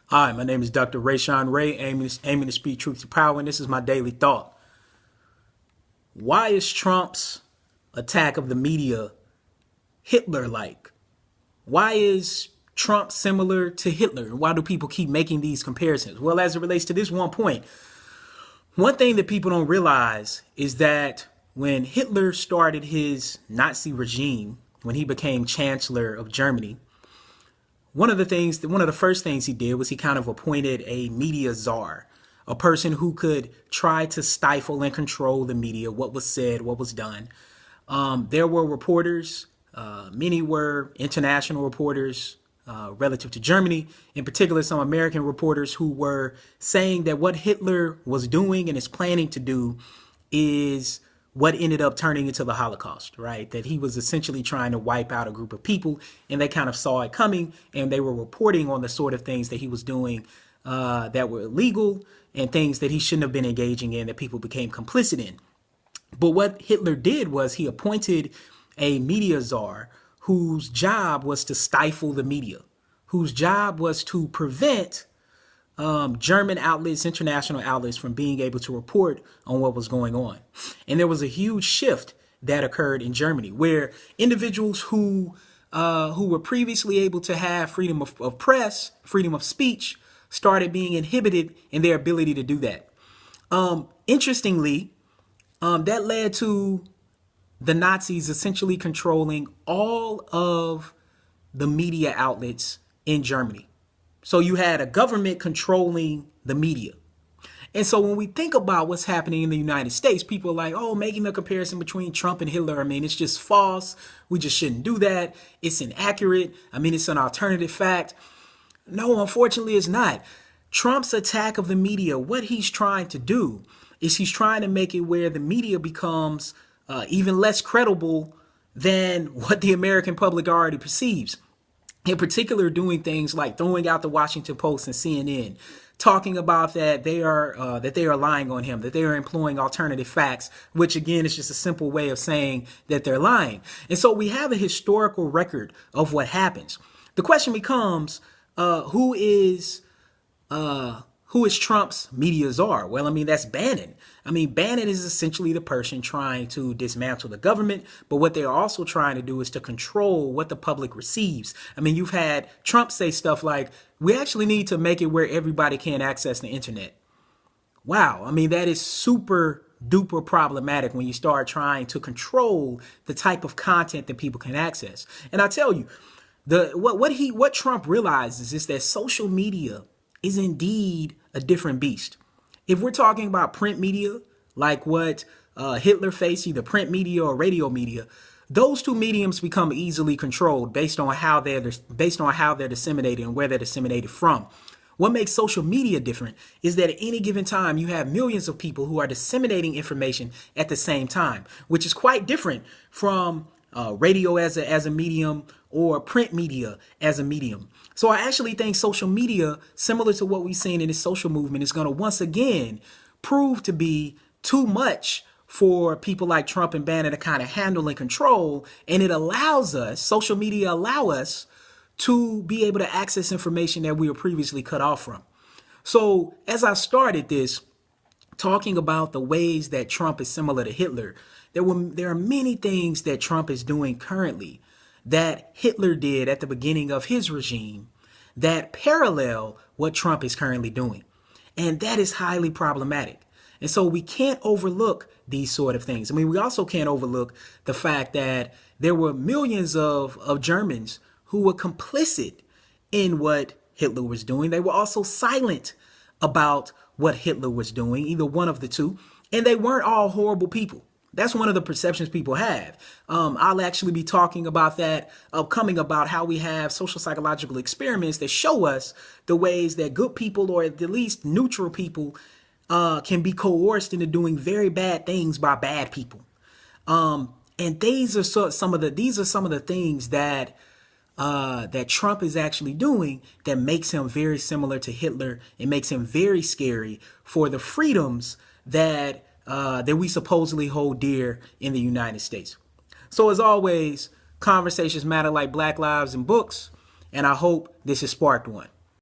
Hi, my name is Dr. Rayshawn Ray, aiming to speak truth to power, and this is my daily thought. Why is Trump's attack of the media Hitler-like? Why is Trump similar to Hitler? And why do people keep making these comparisons? Well, as it relates to this one point, one thing that people don't realize is that when Hitler started his Nazi regime, when he became Chancellor of Germany, one of the first things he did was he kind of appointed a media czar, a person who could try to stifle and control the media, what was said, what was done. There were reporters, many were international reporters relative to Germany, in particular some American reporters who were saying that what Hitler was doing and is planning to do is what ended up turning into the Holocaust, right? That he was essentially trying to wipe out a group of people, and they kind of saw it coming, and they were reporting on the sort of things that he was doing that were illegal and things that he shouldn't have been engaging in that people became complicit in. But what Hitler did was he appointed a media czar whose job was to stifle the media, whose job was to prevent German outlets, international outlets from being able to report on what was going on. And there was a huge shift that occurred in Germany where individuals who were previously able to have freedom of press, freedom of speech, started being inhibited in their ability to do that. Interestingly, that led to the Nazis essentially controlling all of the media outlets in Germany. So you had a government controlling the media. And so when we think about what's happening in the United States, people are like, oh, making the comparison between Trump and Hitler. I mean, it's just false. We just shouldn't do that. It's inaccurate. I mean, it's an alternative fact. No, unfortunately, it's not. Trump's attack of the media, what he's trying to do is he's trying to make it where the media becomes even less credible than what the American public already perceives. In particular, doing things like throwing out the Washington Post and CNN, talking about that they are lying on him, that they are employing alternative facts, which again is just a simple way of saying that they're lying. And so we have a historical record of what happens. The question becomes, who is Trump's media czar? Well, I mean, that's Bannon. I mean, Bannon is essentially the person trying to dismantle the government, but what they're also trying to do is to control what the public receives. I mean, you've had Trump say stuff like, we actually need to make it where everybody can access the internet. Wow. I mean, that is super duper problematic when you start trying to control the type of content that people can access. And I tell you, what Trump realizes is that social media is indeed a different beast. If we're talking about print media, like what Hitler faced, either print media or radio media, those two mediums become easily controlled based on how they're disseminated and where they're disseminated from. What makes social media different is that at any given time, you have millions of people who are disseminating information at the same time, which is quite different from radio as a medium or print media as a medium. So I actually think social media, similar to what we've seen in the social movement, is going to once again prove to be too much for people like Trump and Bannon to kind of handle and control. And it allows us, social media allow us to be able to access information that we were previously cut off from. So as I started this, talking about the ways that Trump is similar to Hitler, there are many things that Trump is doing currently that Hitler did at the beginning of his regime that parallel what Trump is currently doing. And that is highly problematic. And so we can't overlook these sort of things. I mean, we also can't overlook the fact that there were millions of Germans who were complicit in what Hitler was doing. They were also silent about what Hitler was doing, either one of the two. And they weren't all horrible people. That's one of the perceptions people have. I'll actually be talking about that upcoming, about how we have social psychological experiments that show us the ways that good people, or at least neutral people, can be coerced into doing very bad things by bad people. And these are some of the things that Trump is actually doing that makes him very similar to Hitler. It makes him very scary for the freedoms that we supposedly hold dear in the United States. So as always, conversations matter like Black lives and books, and I hope this has sparked one.